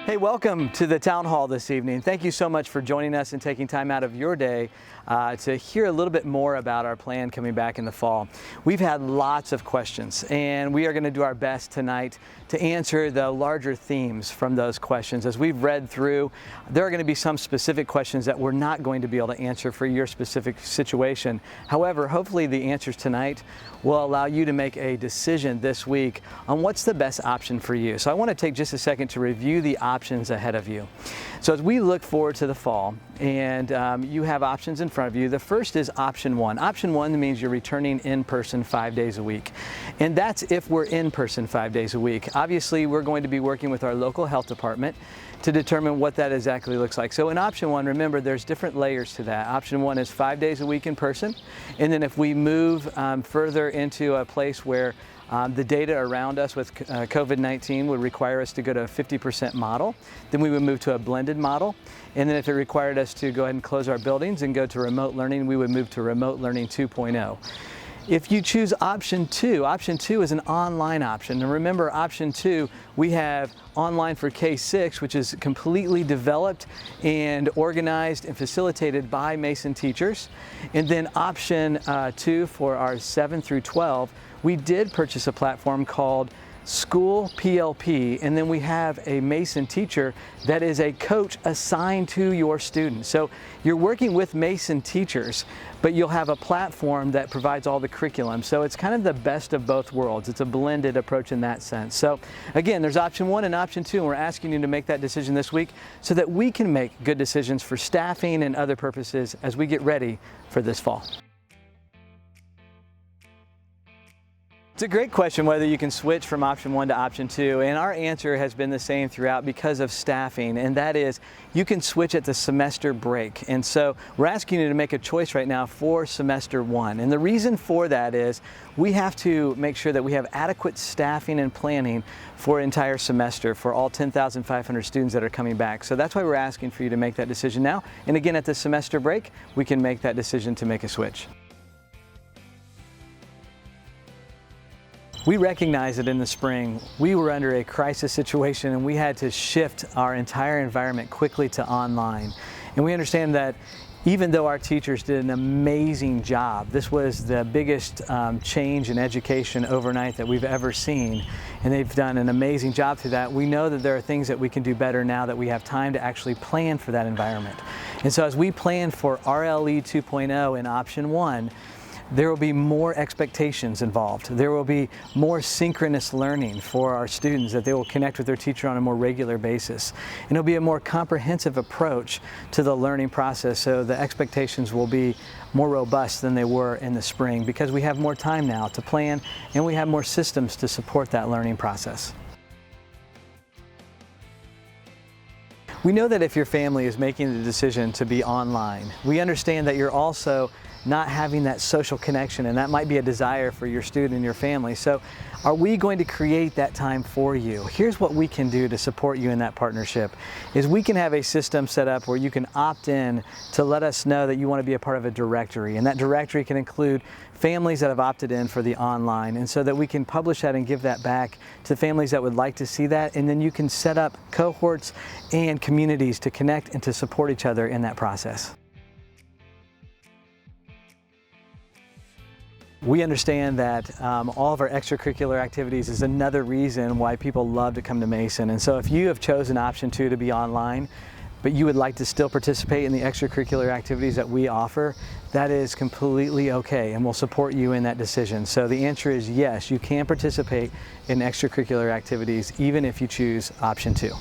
Hey, welcome to the town hall this evening. Thank you so much for joining us and taking time out of your day to hear a little bit more about our plan coming back in the fall. We've had lots of questions, and we are going to do our best tonight to answer the larger themes from those questions. As we've read through, there are going to be some specific questions that we're not going to be able to answer for your specific situation. However, hopefully the answers tonight will allow you to make a decision this week on what's the best option for you. So I want to take just a second to review the options ahead of you. So as we look forward to the fall, and you have options in front of you, the first is option one. Option one means you're returning in person 5 days a week. And that's if we're in person 5 days a week. Obviously, we're going to be working with our local health department to determine what that exactly looks like. So in option one, remember, there's different layers to that. Option one is 5 days a week in person. And then if we move further into a place where the data around us with COVID-19 would require us to go to a 50% model, then we would move to a blended model. And then if it required us to go ahead and close our buildings and go to remote learning, we would move to remote learning 2.0. If you choose option two is an online option. And remember, option two, we have online for K-6, which is completely developed and organized and facilitated by Mason teachers. And then option two for our 7 through 12, we did purchase a platform called School PLP, and then we have a Mason teacher that is a coach assigned to your students. So you're working with Mason teachers, but you'll have a platform that provides all the curriculum. So it's kind of the best of both worlds. It's a blended approach in that sense. So again, there's option one and option two, and we're asking you to make that decision this week so that we can make good decisions for staffing and other purposes as we get ready for this fall. It's a great question whether you can switch from option one to option two, and our answer has been the same throughout because of staffing, and that is you can switch at the semester break. And so we're asking you to make a choice right now for semester one. And the reason for that is we have to make sure that we have adequate staffing and planning for an entire semester for all 10,500 students that are coming back. So that's why we're asking for you to make that decision now. And again, at the semester break, we can make that decision to make a switch. We recognize that in the spring, we were under a crisis situation and we had to shift our entire environment quickly to online. And we understand that even though our teachers did an amazing job, this was the biggest change in education overnight that we've ever seen, and they've done an amazing job through that. We know that there are things that we can do better now that we have time to actually plan for that environment. And so as we plan for RLE 2.0 in option one, there will be more expectations involved. There will be more synchronous learning for our students, that they will connect with their teacher on a more regular basis. And it'll be a more comprehensive approach to the learning process, so the expectations will be more robust than they were in the spring because we have more time now to plan and we have more systems to support that learning process. We know that if your family is making the decision to be online, we understand that you're also not having that social connection, and that might be a desire for your student and your family. So are we going to create that time for you? Here's what we can do to support you in that partnership is we can have a system set up where you can opt in to let us know that you want to be a part of a directory, and that directory can include families that have opted in for the online, and so that we can publish that and give that back to families that would like to see that, and then you can set up cohorts and communities to connect and to support each other in that process. We understand that all of our extracurricular activities is another reason why people love to come to Mason. And so if you have chosen option two to be online, but you would like to still participate in the extracurricular activities that we offer, that is completely okay, and we'll support you in that decision. So the answer is yes, you can participate in extracurricular activities even if you choose option two.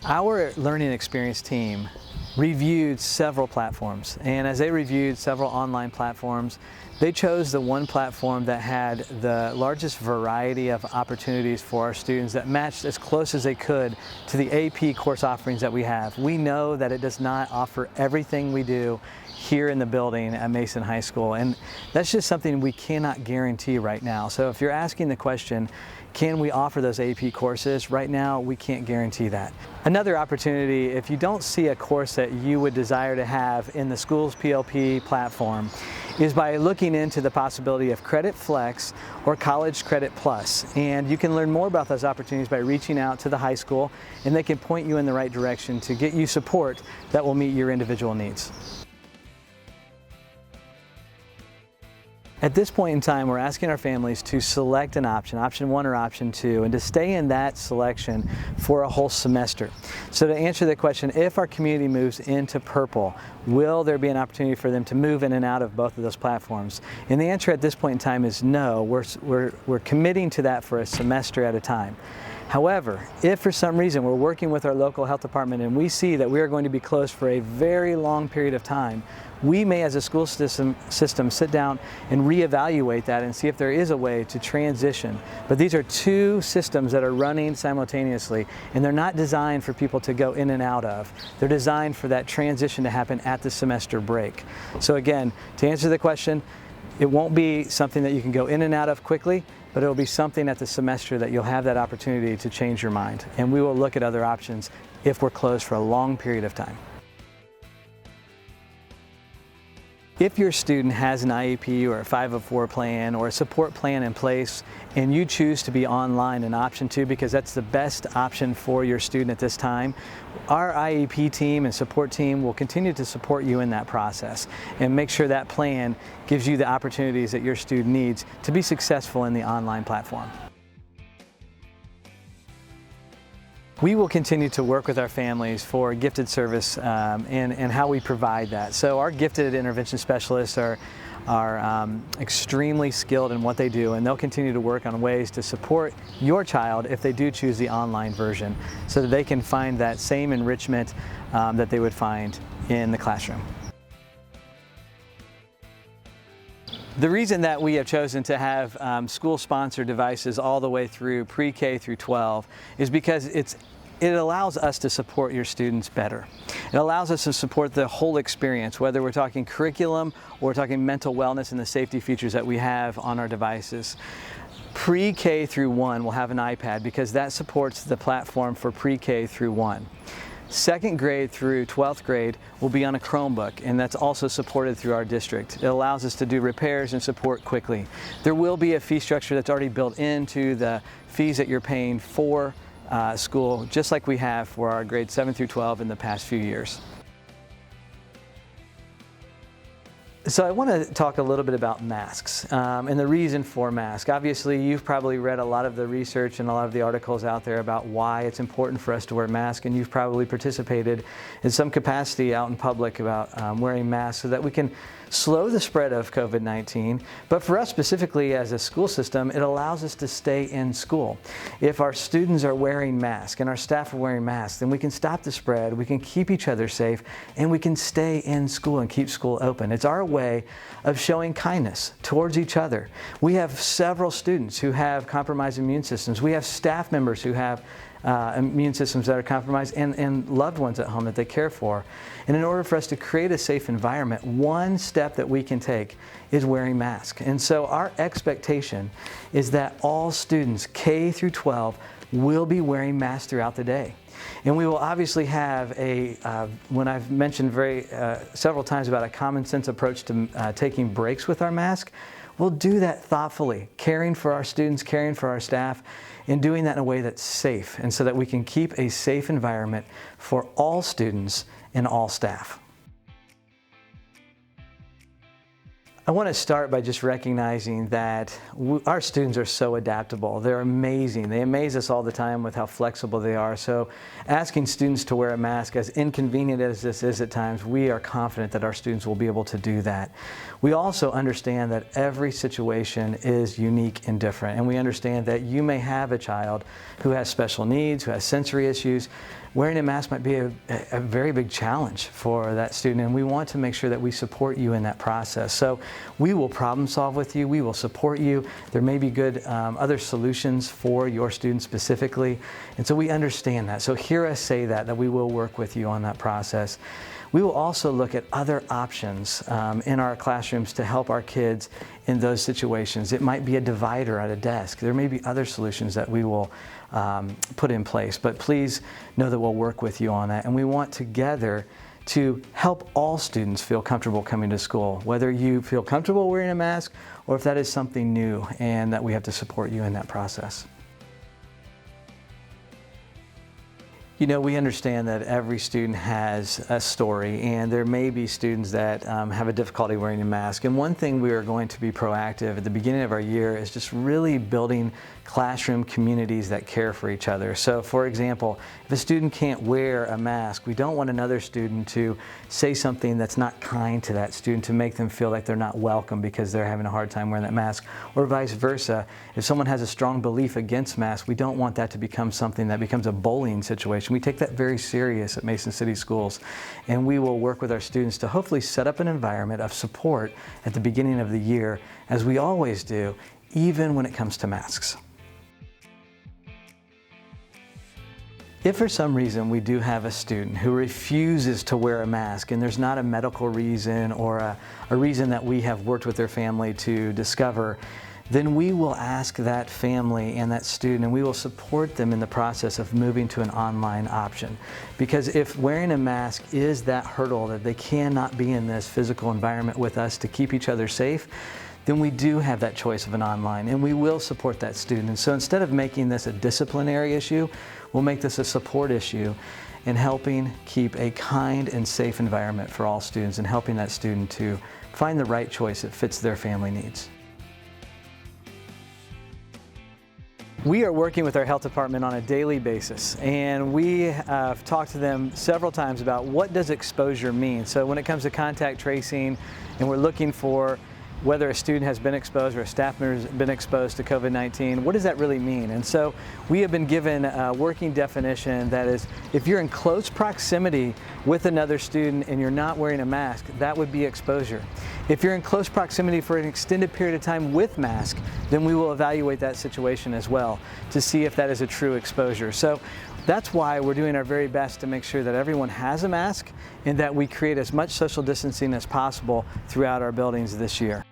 Our learning experience team reviewed several platforms, and as they reviewed several online platforms, they chose the one platform that had the largest variety of opportunities for our students that matched as close as they could to the AP course offerings that we have. We know that it does not offer everything we do here in the building at Mason High School, and that's just something we cannot guarantee right now. So if you're asking the question, Can we offer those AP courses? Right now, we can't guarantee that. Another opportunity, if you don't see a course that you would desire to have in the school's PLP platform, is by looking into the possibility of Credit Flex or College Credit Plus. And you can learn more about those opportunities by reaching out to the high school, and they can point you in the right direction to get you support that will meet your individual needs. At this point in time, we're asking our families to select an option, option 1 or option 2, and to stay in that selection for a whole semester. So to answer the question, if our community moves into purple, will there be an opportunity for them to move in and out of both of those platforms? And the answer at this point in time is no. We're committing to that for a semester at a time. However, if for some reason we're working with our local health department and we see that we are going to be closed for a very long period of time, we may as a school system sit down and reevaluate that and see if there is a way to transition. But these are two systems that are running simultaneously, and they're not designed for people to go in and out of. They're designed for that transition to happen at the semester break. So again, to answer the question, it won't be something that you can go in and out of quickly, but it'll be something at the semester that you'll have that opportunity to change your mind. And we will look at other options if we're closed for a long period of time. If your student has an IEP or a 504 plan or a support plan in place and you choose to be online in option 2 because that's the best option for your student at this time, our IEP team and support team will continue to support you in that process and make sure that plan gives you the opportunities that your student needs to be successful in the online platform. We will continue to work with our families for gifted service and how we provide that. So our gifted intervention specialists are extremely skilled in what they do, and they'll continue to work on ways to support your child if they do choose the online version so that they can find that same enrichment that they would find in the classroom. The reason that we have chosen to have school-sponsored devices all the way through pre-K through 12 is because it allows us to support your students better. It allows us to support the whole experience, whether we're talking curriculum or we're talking mental wellness and the safety features that we have on our devices. Pre-K through 1 will have an iPad because that supports the platform for pre-K through 1. Second grade through 12th grade will be on a Chromebook, and that's also supported through our district. It allows us to do repairs and support quickly. There will be a fee structure that's already built into the fees that you're paying for school, just like we have for our grades 7 through 12 in the past few years. So I want to talk a little bit about masks and the reason for masks. Obviously, you've probably read a lot of the research and a lot of the articles out there about why it's important for us to wear masks, and you've probably participated in some capacity out in public about wearing masks so that we can slow the spread of COVID-19. But for us specifically as a school system, it allows us to stay in school. If our students are wearing masks and our staff are wearing masks, then we can stop the spread, we can keep each other safe, and we can stay in school and keep school open. It's our way of showing kindness towards each other. We have several students who have compromised immune systems. We have staff members who have immune systems that are compromised and loved ones at home that they care for. And in order for us to create a safe environment, one step that we can take is wearing masks. And so our expectation is that all students K through 12 will be wearing masks throughout the day. And we will obviously have when I've mentioned several times about a common sense approach to taking breaks with our mask, we'll do that thoughtfully, caring for our students, caring for our staff, and doing that in a way that's safe, and so that we can keep a safe environment for all students and all staff. I want to start by just recognizing that our students are so adaptable. They're amazing. They amaze us all the time with how flexible they are. So asking students to wear a mask, as inconvenient as this is at times, we are confident that our students will be able to do that. We also understand that every situation is unique and different, and we understand that you may have a child who has special needs, who has sensory issues. Wearing a mask might be a very big challenge for that student, and we want to make sure that we support you in that process. So we will problem solve with you, we will support you. There may be good other solutions for your students specifically, and so we understand that. So hear us say that we will work with you on that process. We will also look at other options in our classrooms to help our kids in those situations. It might be a divider at a desk. There may be other solutions that we will put in place, but please know that we'll work with you on that. And we want together to help all students feel comfortable coming to school, whether you feel comfortable wearing a mask or if that is something new and that we have to support you in that process. You know, we understand that every student has a story, and there may be students that have a difficulty wearing a mask. And one thing we are going to be proactive at the beginning of our year is just really building classroom communities that care for each other. So for example, if a student can't wear a mask, we don't want another student to say something that's not kind to that student to make them feel like they're not welcome because they're having a hard time wearing that mask, or vice versa. If someone has a strong belief against masks, we don't want that to become something that becomes a bullying situation. We take that very serious at Mason City Schools, and we will work with our students to hopefully set up an environment of support at the beginning of the year, as we always do, even when it comes to masks. If for some reason we do have a student who refuses to wear a mask and there's not a medical reason or a reason that we have worked with their family to discover, then we will ask that family and that student, and we will support them in the process of moving to an online option. Because if wearing a mask is that hurdle that they cannot be in this physical environment with us to keep each other safe, then we do have that choice of an online, and we will support that student. And so instead of making this a disciplinary issue, we'll make this a support issue in helping keep a kind and safe environment for all students and helping that student to find the right choice that fits their family needs. We are working with our health department on a daily basis, and we have talked to them several times about what does exposure mean. So when it comes to contact tracing, and we're looking for whether a student has been exposed or a staff member has been exposed to COVID-19, what does that really mean? And so we have been given a working definition that is, if you're in close proximity with another student and you're not wearing a mask, that would be exposure. If you're in close proximity for an extended period of time with mask, then we will evaluate that situation as well to see if that is a true exposure. So that's why we're doing our very best to make sure that everyone has a mask and that we create as much social distancing as possible throughout our buildings this year.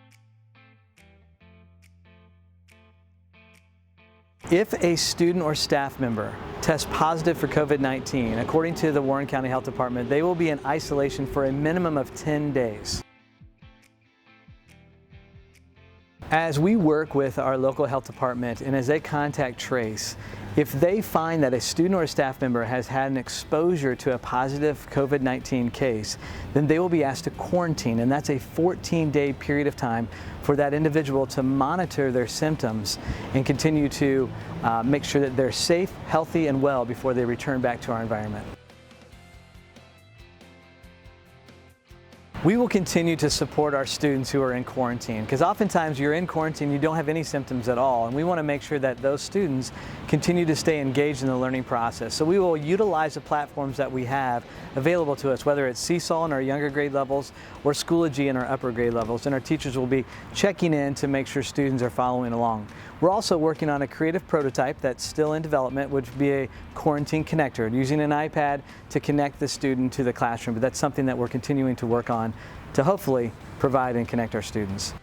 If a student or staff member tests positive for COVID-19, according to the Warren County Health Department, they will be in isolation for a minimum of 10 days. As we work with our local health department and as they contact trace, if they find that a student or a staff member has had an exposure to a positive COVID-19 case, then they will be asked to quarantine, and that's a 14-day period of time for that individual to monitor their symptoms and continue to make sure that they're safe, healthy, and well before they return back to our environment. We will continue to support our students who are in quarantine, because oftentimes you're in quarantine, you don't have any symptoms at all, and we want to make sure that those students continue to stay engaged in the learning process. So we will utilize the platforms that we have available to us, whether it's Seesaw in our younger grade levels or Schoology in our upper grade levels, and our teachers will be checking in to make sure students are following along. We're also working on a creative prototype that's still in development, which would be a quarantine connector, using an iPad to connect the student to the classroom, but that's something that we're continuing to work on to hopefully provide and connect our students.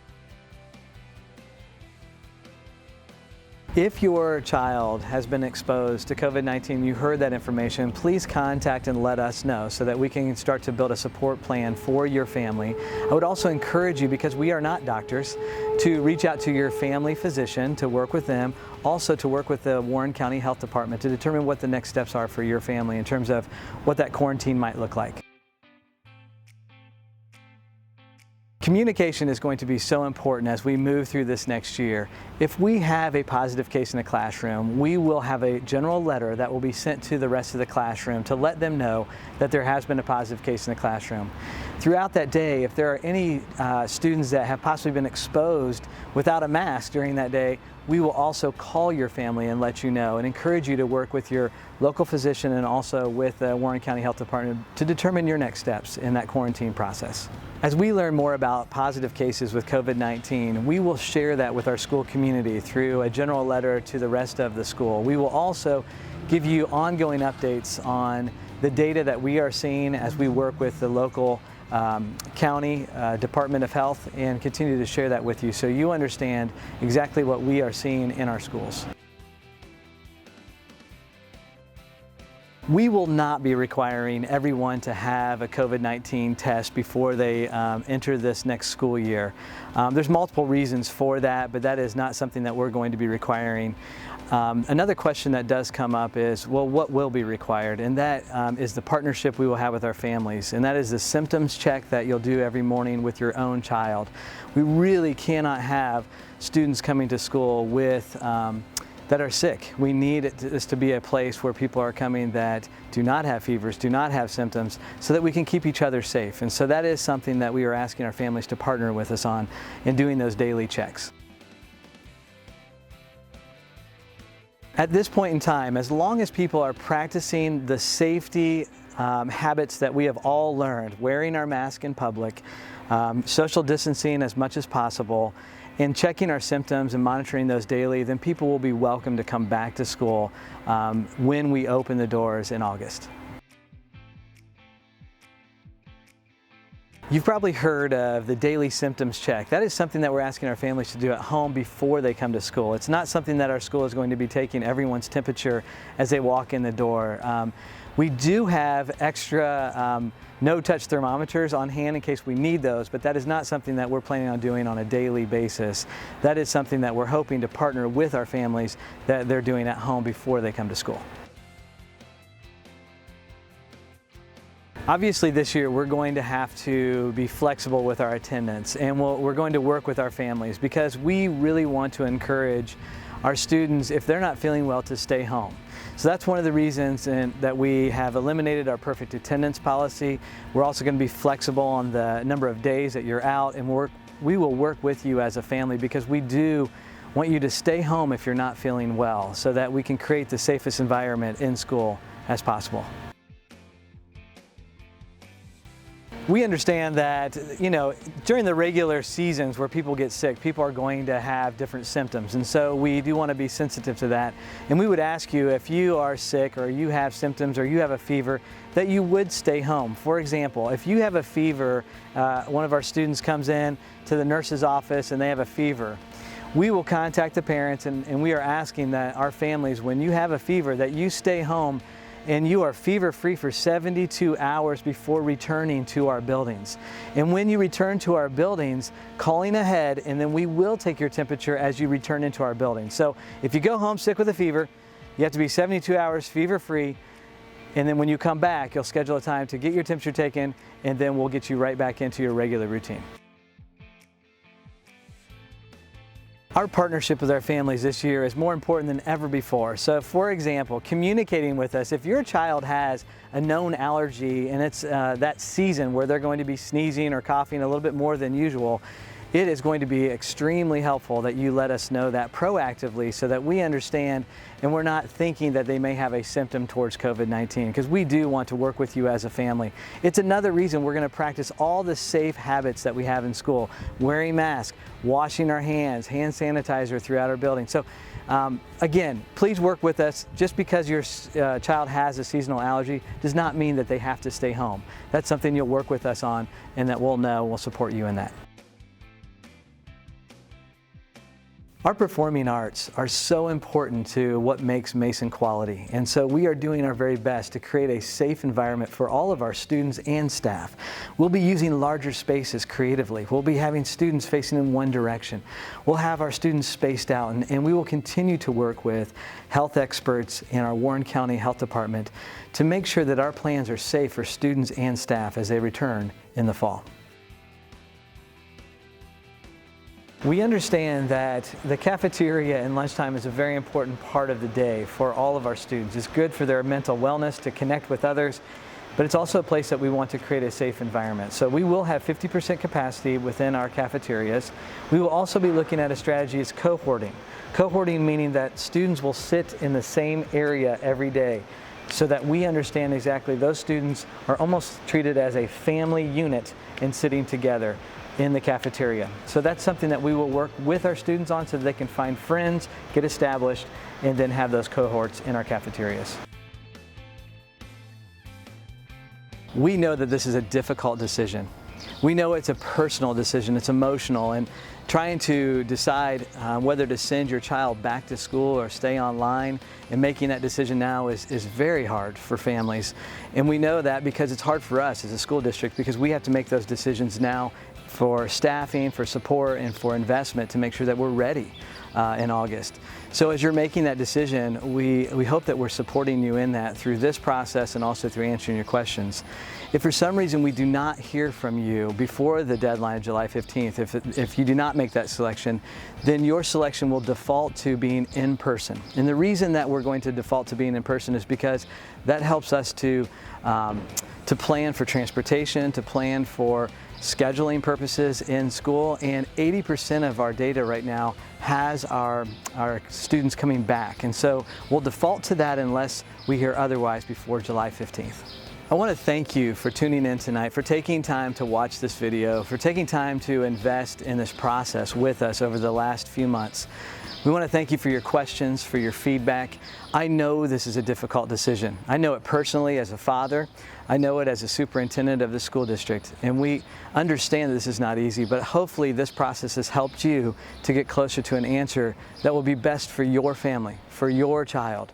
If your child has been exposed to COVID-19, you heard that information, please contact and let us know so that we can start to build a support plan for your family. I would also encourage you, because we are not doctors, to reach out to your family physician to work with them, also to work with the Warren County Health Department to determine what the next steps are for your family in terms of what that quarantine might look like. Communication is going to be so important as we move through this next year. If we have a positive case in a classroom, we will have a general letter that will be sent to the rest of the classroom to let them know that there has been a positive case in the classroom. Throughout that day, if there are any students that have possibly been exposed without a mask during that day, we will also call your family and let you know, and encourage you to work with your local physician and also with the Warren County Health Department to determine your next steps in that quarantine process. As we learn more about positive cases with COVID-19, we will share that with our school community through a general letter to the rest of the school. We will also give you ongoing updates on the data that we are seeing as we work with the local county Department of Health, and continue to share that with you so you understand exactly what we are seeing in our schools. We will not be requiring everyone to have a COVID-19 test before they enter this next school year. There's multiple reasons for that, but that is not something that we're going to be requiring. Another question that does come up is, well, what will be required? And that is the partnership we will have with our families. And that is the symptoms check that you'll do every morning with your own child. We really cannot have students coming to school with that are sick. We need this to be a place where people are coming that do not have fevers, do not have symptoms, so that we can keep each other safe. And so that is something that we are asking our families to partner with us on in doing those daily checks. At this point in time, as long as people are practicing the safety habits that we have all learned, wearing our mask in public, social distancing as much as possible, and checking our symptoms and monitoring those daily, then people will be welcome to come back to school when we open the doors in August. You've probably heard of the daily symptoms check. That is something that we're asking our families to do at home before they come to school. It's not something that our school is going to be taking everyone's temperature as they walk in the door. We do have extra no-touch thermometers on hand in case we need those, but that is not something that we're planning on doing on a daily basis. That is something that we're hoping to partner with our families that they're doing at home before they come to school. Obviously this year we're going to have to be flexible with our attendance, and we're going to work with our families because we really want to encourage our students, if they're not feeling well, to stay home. So that's one of the reasons that we have eliminated our perfect attendance policy. We're also going to be flexible on the number of days that you're out, and we will work with you as a family because we do want you to stay home if you're not feeling well, so that we can create the safest environment in school as possible. We understand that, during the regular seasons where people get sick, people are going to have different symptoms. And so we do want to be sensitive to that. And we would ask you, if you are sick or you have symptoms or you have a fever, that you would stay home. For example, if you have a fever, one of our students comes in to the nurse's office and they have a fever, we will contact the parents and we are asking that our families, when you have a fever, that you stay home and you are fever-free for 72 hours before returning to our buildings. And when you return to our buildings, calling ahead, and then we will take your temperature as you return into our building. So if you go home sick with a fever, you have to be 72 hours fever-free, and then when you come back, you'll schedule a time to get your temperature taken, and then we'll get you right back into your regular routine. Our partnership with our families this year is more important than ever before. So for example, communicating with us, if your child has a known allergy and it's that season where they're going to be sneezing or coughing a little bit more than usual, it is going to be extremely helpful that you let us know that proactively so that we understand and we're not thinking that they may have a symptom towards COVID-19, because we do want to work with you as a family. It's another reason we're going to practice all the safe habits that we have in school: wearing masks, washing our hands, hand sanitizer throughout our building. So again, please work with us. Just because your child has a seasonal allergy does not mean that they have to stay home. That's something you'll work with us on, and that we'll know, we'll support you in that. Our performing arts are so important to what makes Mason quality, and so we are doing our very best to create a safe environment for all of our students and staff. We'll be using larger spaces creatively. We'll be having students facing in one direction. We'll have our students spaced out, and we will continue to work with health experts in our Warren County Health Department to make sure that our plans are safe for students and staff as they return in the fall. We understand that the cafeteria and lunchtime is a very important part of the day for all of our students. It's good for their mental wellness to connect with others, but it's also a place that we want to create a safe environment. So we will have 50% capacity within our cafeterias. We will also be looking at a strategy as cohorting. Cohorting meaning that students will sit in the same area every day, so that we understand exactly those students are almost treated as a family unit and sitting together in the cafeteria. So that's something that we will work with our students on so that they can find friends, get established, and then have those cohorts in our cafeterias. We know that this is a difficult decision. We know it's a personal decision, it's emotional, and trying to decide whether to send your child back to school or stay online, and making that decision now is very hard for families. And we know that because it's hard for us as a school district, because we have to make those decisions now for staffing, for support, and for investment to make sure that we're ready in August. So as you're making that decision, we hope that we're supporting you in that through this process and also through answering your questions. If for some reason we do not hear from you before the deadline of July 15th, if you do not make that selection, then your selection will default to being in person. And the reason that we're going to default to being in person is because that helps us to plan for transportation, to plan for scheduling purposes in school, and 80% of our data right now has our students coming back. And so we'll default to that unless we hear otherwise before July 15th. I want to thank you for tuning in tonight, for taking time to watch this video, for taking time to invest in this process with us over the last few months. We want to thank you for your questions, for your feedback. I know this is a difficult decision. I know it personally as a father. I know it as a superintendent of the school district. And we understand this is not easy, but hopefully this process has helped you to get closer to an answer that will be best for your family, for your child.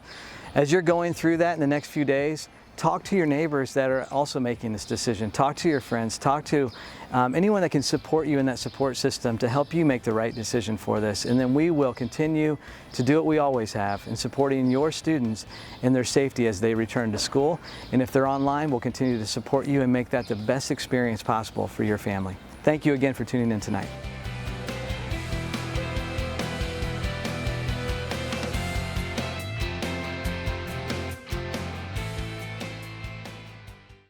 As you're going through that in the next few days, talk to your neighbors that are also making this decision. Talk to your friends. Talk to anyone that can support you in that support system to help you make the right decision for this. And then we will continue to do what we always have in supporting your students in their safety as they return to school. And if they're online, we'll continue to support you and make that the best experience possible for your family. Thank you again for tuning in tonight.